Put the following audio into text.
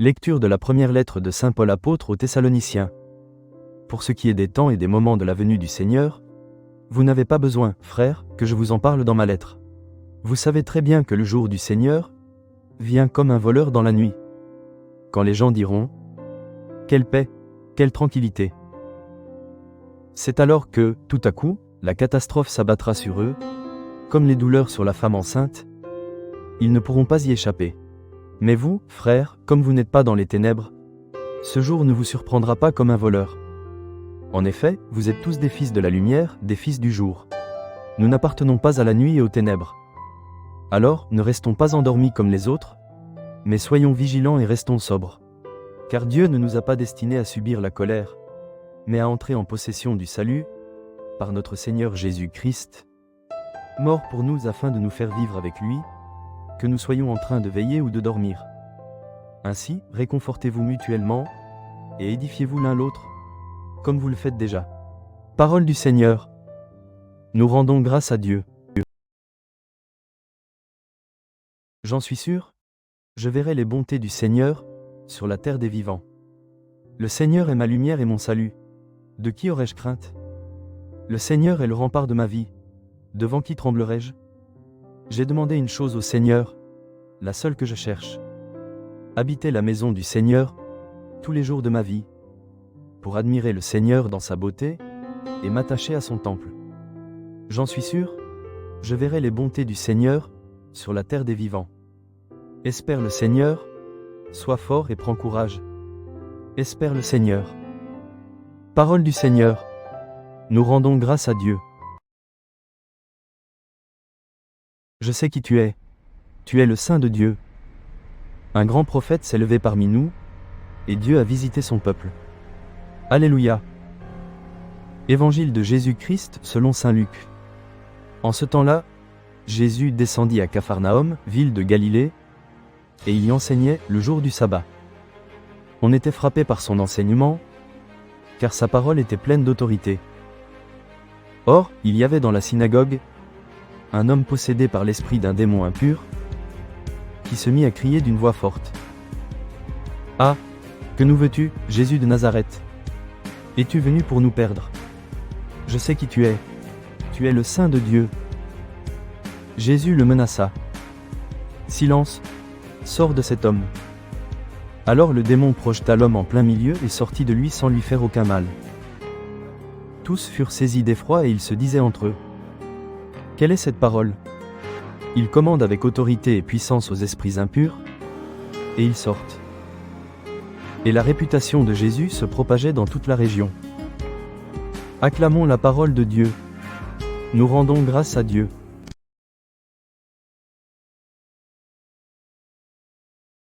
Lecture de la première lettre de saint Paul apôtre aux Thessaloniciens. Pour ce qui est des temps et des moments de la venue du Seigneur, vous n'avez pas besoin, frères, que je vous en parle dans ma lettre. Vous savez très bien que le jour du Seigneur vient comme un voleur dans la nuit. Quand les gens diront « Quelle paix, quelle tranquillité !» C'est alors que, tout à coup, la catastrophe s'abattra sur eux, comme les douleurs sur la femme enceinte. Ils ne pourront pas y échapper. Mais vous, frères, comme vous n'êtes pas dans les ténèbres, ce jour ne vous surprendra pas comme un voleur. En effet, vous êtes tous des fils de la lumière, des fils du jour. Nous n'appartenons pas à la nuit et aux ténèbres. Alors, ne restons pas endormis comme les autres, mais soyons vigilants et restons sobres. Car Dieu ne nous a pas destinés à subir la colère, mais à entrer en possession du salut, par notre Seigneur Jésus-Christ, mort pour nous afin de nous faire vivre avec lui, que nous soyons en train de veiller ou de dormir. Ainsi, réconfortez-vous mutuellement, et édifiez-vous l'un l'autre, comme vous le faites déjà. Parole du Seigneur. Nous rendons grâce à Dieu. J'en suis sûr, je verrai les bontés du Seigneur sur la terre des vivants. Le Seigneur est ma lumière et mon salut. De qui aurais-je crainte? Le Seigneur est le rempart de ma vie. Devant qui tremblerai-je? J'ai demandé une chose au Seigneur, la seule que je cherche. Habiter la maison du Seigneur tous les jours de ma vie, pour admirer le Seigneur dans sa beauté et m'attacher à son temple. J'en suis sûr, je verrai les bontés du Seigneur sur la terre des vivants. Espère le Seigneur, sois fort et prends courage. Espère le Seigneur. Parole du Seigneur. Nous rendons grâce à Dieu. Je sais qui tu es. Tu es le Saint de Dieu. Un grand prophète s'est levé parmi nous, et Dieu a visité son peuple. Alléluia. Évangile de Jésus-Christ selon saint Luc. En ce temps-là, Jésus descendit à Capharnaüm, ville de Galilée, et il y enseignait le jour du sabbat. On était frappé par son enseignement, car sa parole était pleine d'autorité. Or, il y avait dans la synagogue un homme possédé par l'esprit d'un démon impur, qui se mit à crier d'une voix forte. « Ah, que nous veux-tu, Jésus de Nazareth? Es-tu venu pour nous perdre? Je sais qui tu es le Saint de Dieu. » Jésus le menaça. « Silence, sors de cet homme. » Alors le démon projeta l'homme en plein milieu et sortit de lui sans lui faire aucun mal. Tous furent saisis d'effroi et ils se disaient entre eux. Quelle est cette parole? Il commande avec autorité et puissance aux esprits impurs, et ils sortent. Et la réputation de Jésus se propageait dans toute la région. Acclamons la parole de Dieu. Nous rendons grâce à Dieu.